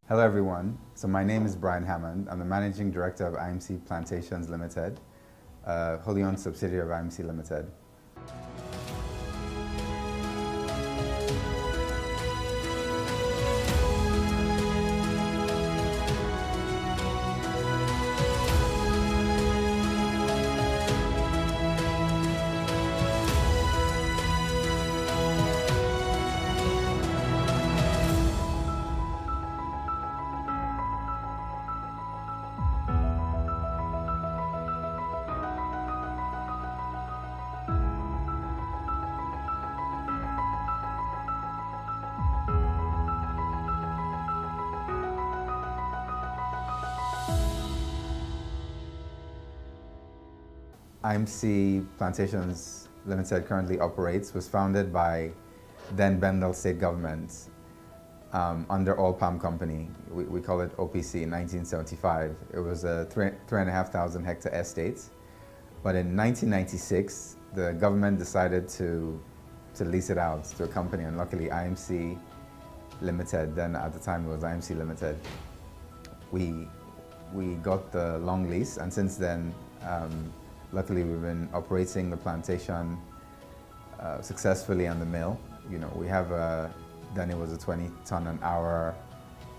Hello everyone, so my name is Brian Hammond. I'm the Managing Director of IMC Plantations Limited, a wholly owned subsidiary of IMC Limited. IMC Plantations Limited currently operates, was founded by then Bendel State Government under All Palm Company. We call it OPC in 1975. It was a 3,500 hectare estate. But in 1996, the government decided to lease it out to a company, and luckily IMC Limited, then at the time it was IMC Limited, we got the long lease, and since then, luckily, we've been operating the plantation successfully on the mill. You know, we have then it was a 20-ton an hour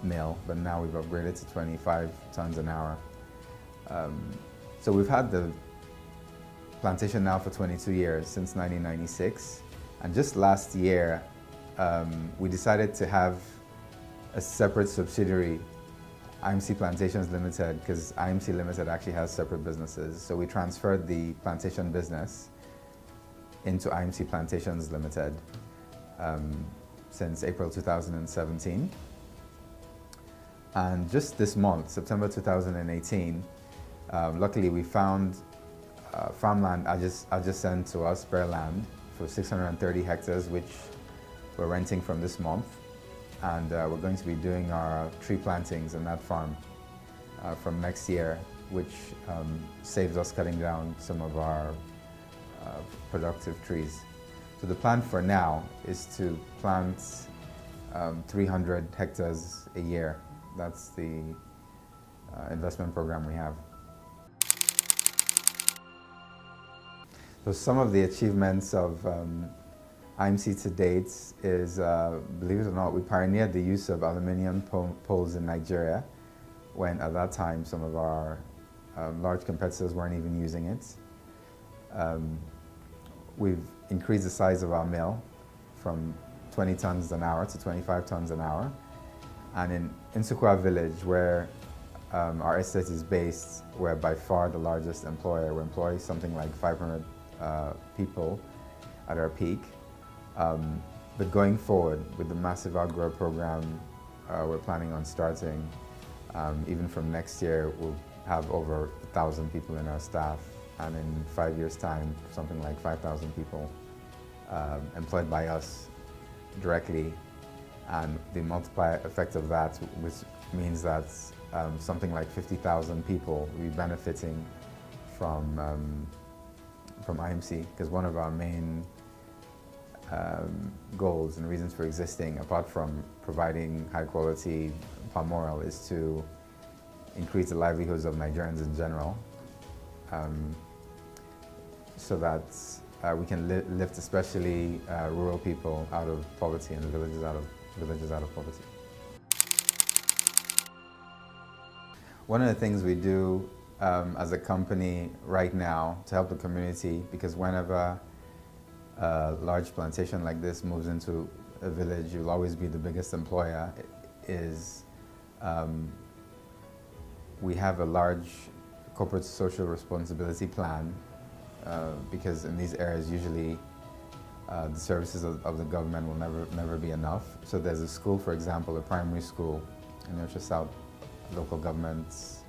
mill, but now we've upgraded to 25 tons an hour. So we've had the plantation now for 22 years, since 1996. And just last year, we decided to have a separate subsidiary, IMC Plantations Limited, because IMC Limited actually has separate businesses. So we transferred the plantation business into IMC Plantations Limited since April 2017. And just this month, September 2018, luckily we found farmland adjacent to us, bare land, for 630 hectares, which we're renting from this month. And we're going to be doing our tree plantings on that farm from next year, which saves us cutting down some of our productive trees. So the plan for now is to plant 300 hectares a year. That's the investment program we have. So some of the achievements of IMC to date is, believe it or not, we pioneered the use of aluminium poles in Nigeria, when at that time some of our large competitors weren't even using it. We've increased the size of our mill from 20 tons an hour to 25 tons an hour. And in Nsukka village, where our estate is based, we're by far the largest employer. We employ something like 500 people at our peak. But going forward with the massive outgrow program we're planning on starting, even from next year, we'll have over 1,000 people in our staff, and in 5 years' time, something like 5,000 people employed by us directly. And the multiplier effect of that, which means that something like 50,000 people will be benefiting from IMC, because one of our main goals and reasons for existing, apart from providing high quality palm oil, is to increase the livelihoods of Nigerians in general, so that we can lift especially rural people out of poverty and villages out of poverty. One of the things we do as a company right now to help the community, because whenever a large plantation like this moves into a village, you'll always be the biggest employer, is we have a large corporate social responsibility plan, because in these areas usually the services of the government will never be enough. So there's a school, for example, a primary school in Ilfracombe South local government's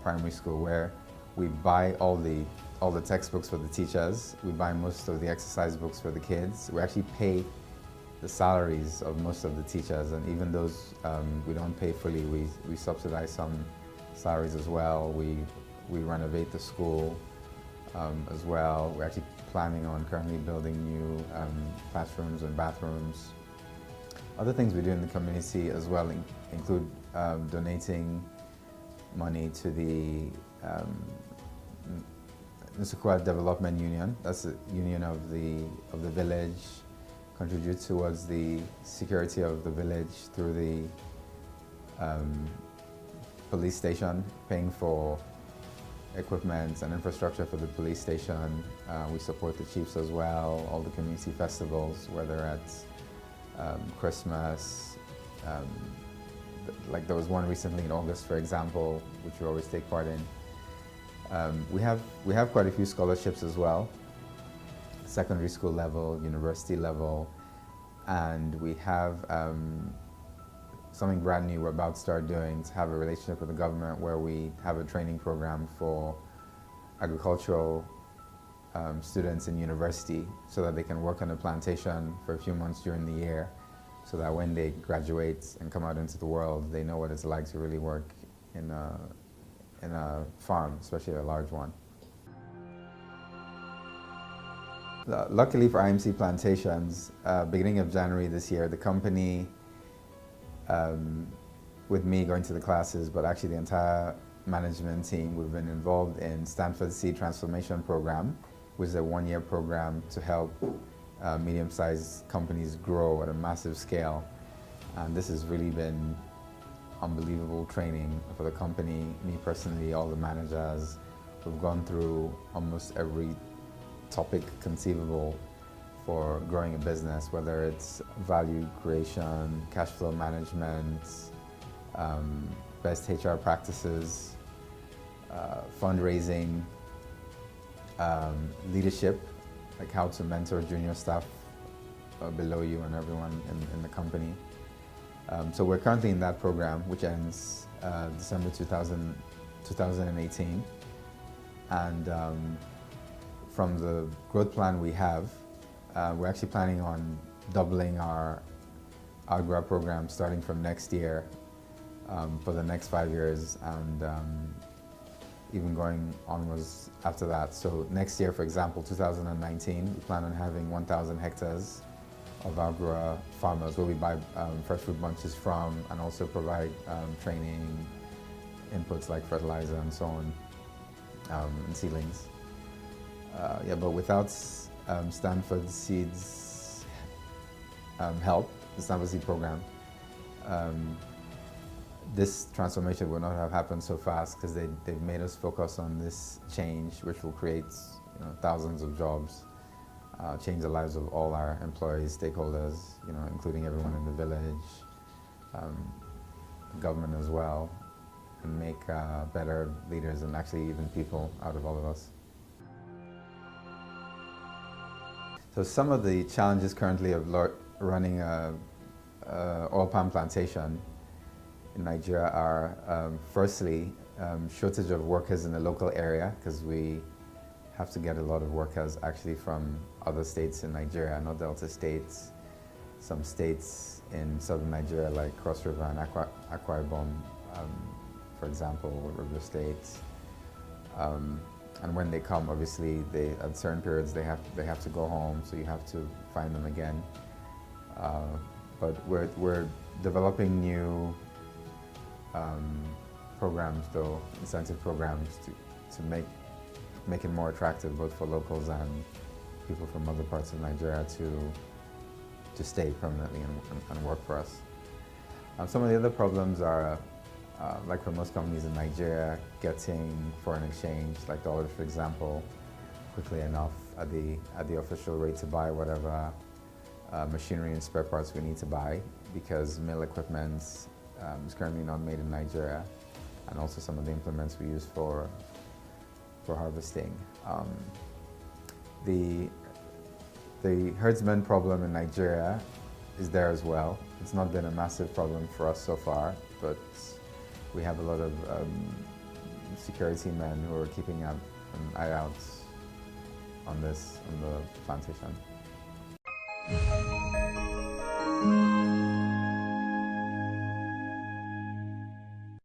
primary school, where we buy all the textbooks for the teachers. We buy most of the exercise books for the kids. We actually pay the salaries of most of the teachers, and even those we don't pay fully. We subsidize some salaries as well. We renovate the school as well. We're actually planning on currently building new classrooms and bathrooms. Other things we do in the community as well include donating money to the Nsukka Development Union. That's the union of the village. Contribute towards the security of the village through the police station, paying for equipment and infrastructure for the police station. We support the chiefs as well, all the community festivals, whether it's Christmas, like there was one recently in August, for example, which we always take part in. We have quite a few scholarships as well, secondary school level, university level, and we have something brand new we're about to start doing, to have a relationship with the government where we have a training program for agricultural students in university so that they can work on a plantation for a few months during the year, so that when they graduate and come out into the world, they know what it's like to really work in a farm, especially a large one. Luckily for IMC Plantations, beginning of January this year, the company, with me going to the classes, but actually the entire management team, we've been involved in Stanford Seed Transformation Program, which is a one-year program to help medium-sized companies grow at a massive scale. And this has really been unbelievable training for the company. Me personally, all the managers, we've gone through almost every topic conceivable for growing a business, whether it's value creation, cash flow management, best HR practices, fundraising, leadership, like how to mentor junior staff below you and everyone in the company. So we're currently in that program, which ends December 2018. And from the growth plan we have, we're actually planning on doubling our growth program starting from next year for the next 5 years, and even going onwards after that. So next year, for example, 2019, we plan on having 1,000 hectares of agro farmers where we buy fresh fruit bunches from, and also provide training, inputs like fertilizer and so on, and seedlings. Yeah, but without Stanford Seed's help, the Stanford Seed program, this transformation would not have happened so fast, because they've made us focus on this change, which will create thousands of jobs, change the lives of all our employees, stakeholders, including everyone in the village, government as well, and make better leaders and actually even people out of all of us. So some of the challenges currently of running a oil palm plantation in Nigeria are, firstly, shortage of workers in the local area, because we have to get a lot of workers actually from other states in Nigeria, not Delta states, some states in southern Nigeria like Cross River and Akwa Ibom, for example, River State. And when they come, obviously, at certain periods they have to go home, so you have to find them again. But we're developing new programs, though, incentive programs to make it more attractive both for locals and people from other parts of Nigeria to stay permanently and work for us. Some of the other problems are, like for most companies in Nigeria, getting foreign exchange, like dollars, for example, quickly enough at the official rate to buy whatever machinery and spare parts we need to buy, because mill equipment is currently not made in Nigeria, and also some of the implements we use for harvesting. The herdsman problem in Nigeria is there as well. It's not been a massive problem for us so far, but we have a lot of security men who are keeping an eye out on the plantation.